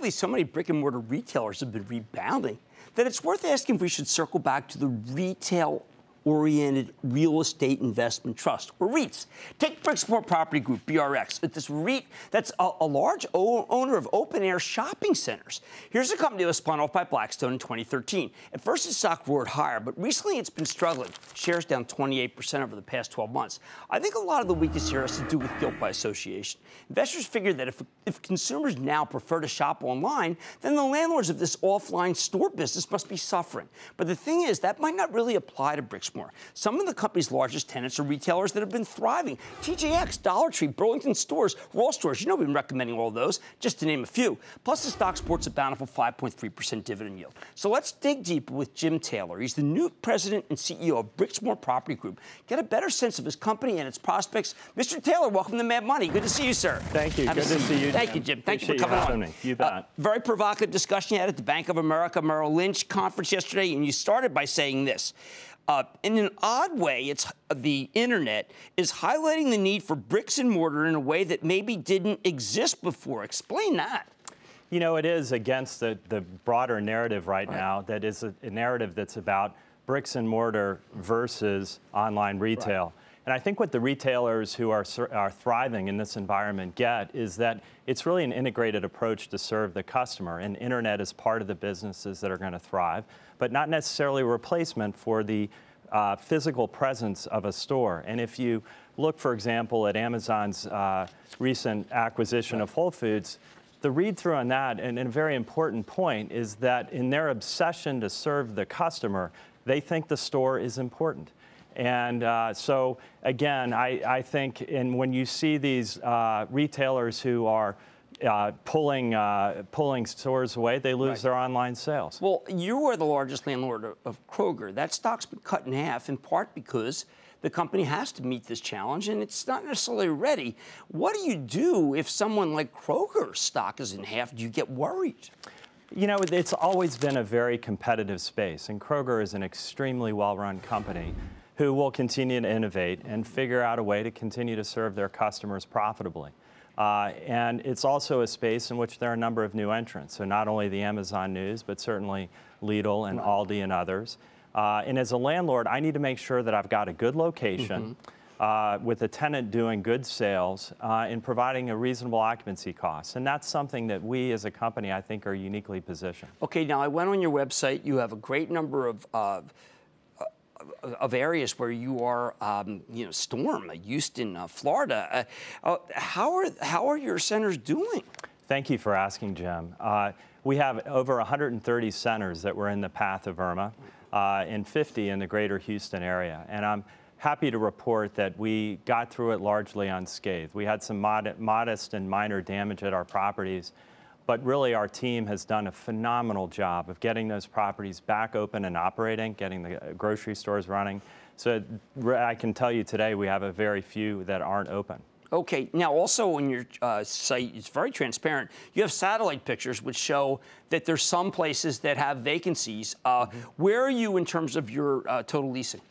lately, so many brick-and-mortar retailers have been rebounding that it's worth asking if we should circle back to the retail-oriented real estate investment trust, or REITs. Take Brixmor Property Group, BRX. It's this REIT that's a large owner of open-air shopping centers. Here's a company that was spun off by Blackstone in 2013. At first, its stock roared higher, but recently it's been struggling. Shares down 28% over the past 12 months. I think a lot of the weakness here has to do with guilt by association. Investors figure that if consumers now prefer to shop online, then the landlords of this offline store business must be suffering. But the thing is, that might not really apply to Brixmor. Some of the company's largest tenants are retailers that have been thriving. TJX, Dollar Tree, Burlington Stores, Ross Stores. You know we've been recommending all those, just to name a few. Plus, the stock sports a bountiful 5.3% dividend yield. So let's dig deep with Jim Taylor. He's the new president and CEO of Brixmor Property Group. Get a better sense of his company and its prospects. Mr. Taylor, welcome to Mad Money. Good to see you, sir. Thank you. Good to see you, Jim. Thank you, Jim. Thank you for coming on. Me. You bet. Very provocative discussion you had at the Bank of America Merrill Lynch conference yesterday, and you started by saying this. In an odd way, it's the internet is highlighting the need for bricks and mortar in a way that maybe didn't exist before. Explain that. You know, it is against the broader narrative right now that is a narrative that's about bricks and mortar versus online retail. Right. And I think what the retailers who are thriving in this environment get is that it's really an integrated approach to serve the customer. And internet is part of the businesses that are going to thrive, but not necessarily a replacement for the physical presence of a store. And if you look, for example, at Amazon's recent acquisition of Whole Foods, the read-through on that, and a very important point, is that in their obsession to serve the customer, they think the store is important. And so, again, I think when you see these retailers who are pulling stores away, they lose their online sales. Well, you are the largest landlord of Kroger. That stock's been cut in half, in part because the company has to meet this challenge, and it's not necessarily ready. What do you do if someone like Kroger's stock is in half? Do you get worried? You know, it's always been a very competitive space, and Kroger is an extremely well-run company who will continue to innovate and figure out a way to continue to serve their customers profitably. And it's also a space in which there are a number of new entrants, so not only the Amazon News, but certainly Lidl and Aldi and others. And as a landlord, I need to make sure that I've got a good location with a tenant doing good sales and providing a reasonable occupancy cost. And that's something that we as a company, I think, are uniquely positioned. Okay, now I went on your website. You have a great number of areas where you are, you know, Storm, Houston, Florida. How are your centers doing? Thank you for asking, Jim. We have over 130 centers that were in the path of Irma and 50 in the greater Houston area. And I'm happy to report that we got through it largely unscathed. We had some modest and minor damage at our properties, but really our team has done a phenomenal job of getting those properties back open and operating, getting the grocery stores running. So I can tell you today we have a very few that aren't open. Okay, now also on your site, it's very transparent. You have satellite pictures which show that there's some places that have vacancies. Where are you in terms of your total leasing?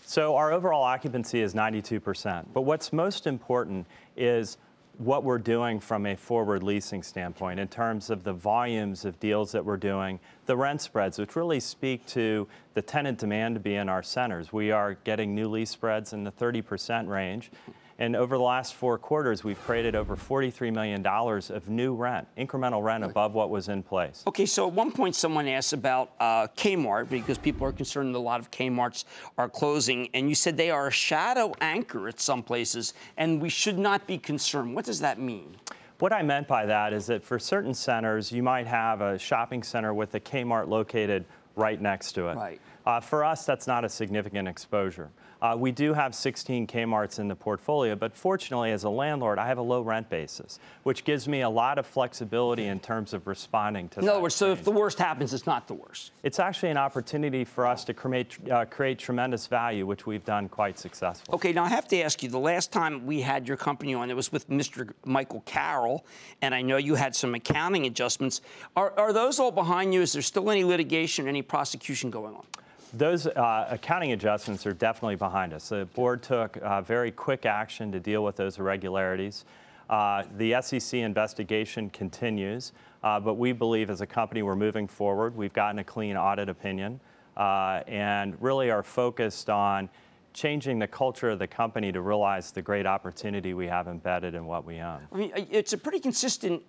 So our overall occupancy is 92%. But what's most important is what we're doing from a forward leasing standpoint in terms of the volumes of deals that we're doing, the rent spreads, which really speak to the tenant demand to be in our centers. We are getting new lease spreads in the 30% range. And over the last 4 quarters, we've created over $43 million of new rent, incremental rent above what was in place. Okay, so at one point someone asked about Kmart, because people are concerned that a lot of Kmarts are closing, and you said they are a shadow anchor at some places, and we should not be concerned. What does that mean? What I meant by that is that for certain centers, you might have a shopping center with a Kmart located right next to it. Right. For us, that's not a significant exposure. We do have 16 Kmarts in the portfolio, but fortunately, as a landlord, I have a low rent basis, which gives me a lot of flexibility in terms of responding to that. In other words, so if the worst happens, it's not the worst. It's actually an opportunity for us to create tremendous value, which we've done quite successfully. Okay, now I have to ask you, the last time we had your company on, it was with Mr. Michael Carroll, and I know you had some accounting adjustments. Are those all behind you? Is there still any litigation, any prosecution going on? Those accounting adjustments are definitely behind us. The board took very quick action to deal with those irregularities. The SEC investigation continues, but we believe as a company we're moving forward. We've gotten a clean audit opinion and really are focused on changing the culture of the company to realize the great opportunity we have embedded in what we own. I mean, it's a pretty consistent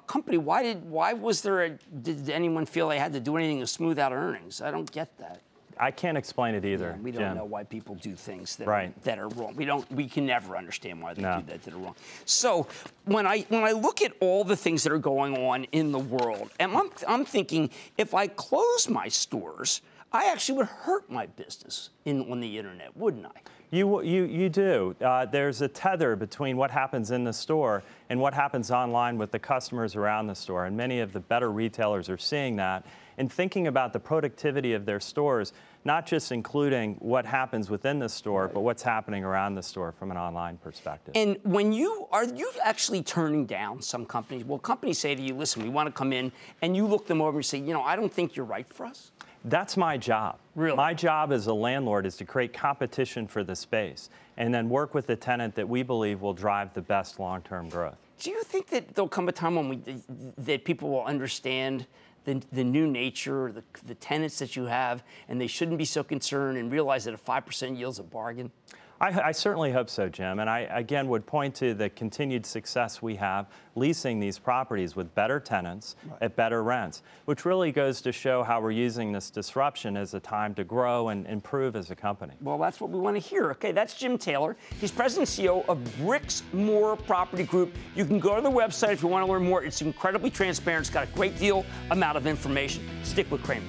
company. Did anyone feel they had to do anything to smooth out earnings? I don't get that. I can't explain it either. Yeah, we don't Jim. know why people do things that, Right. that are wrong. We can never understand why they do that are wrong. So when I look at all the things that are going on in the world, and I'm thinking, if I close my stores, I actually would hurt my business on the internet, wouldn't I? You do. There's a tether between what happens in the store and what happens online with the customers around the store. And many of the better retailers are seeing that and thinking about the productivity of their stores, not just including what happens within the store, but what's happening around the store from an online perspective. And are you actually turning down some companies? Well, companies say to you, listen, we want to come in, and you look them over and say, I don't think you're right for us? That's my job. Really? My job as a landlord is to create competition for the space and then work with the tenant that we believe will drive the best long-term growth. Do you think that there'll come a time when that people will understand the new nature, the tenants that you have, and they shouldn't be so concerned and realize that a 5% yield's a bargain? I certainly hope so, Jim. And I, again, would point to the continued success we have leasing these properties with better tenants at better rents, which really goes to show how we're using this disruption as a time to grow and improve as a company. Well, that's what we want to hear. Okay, that's Jim Taylor. He's president and CEO of Brixmor Property Group. You can go to the website if you want to learn more. It's incredibly transparent. It's got a great deal amount of information. Stick with Cramer.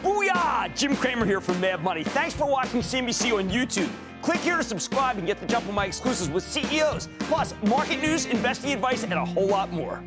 Booyah! Jim Cramer here from Mad Money. Thanks for watching CNBC on YouTube. Click here to subscribe and get the jump on my exclusives with CEOs, plus market news, investing advice, and a whole lot more.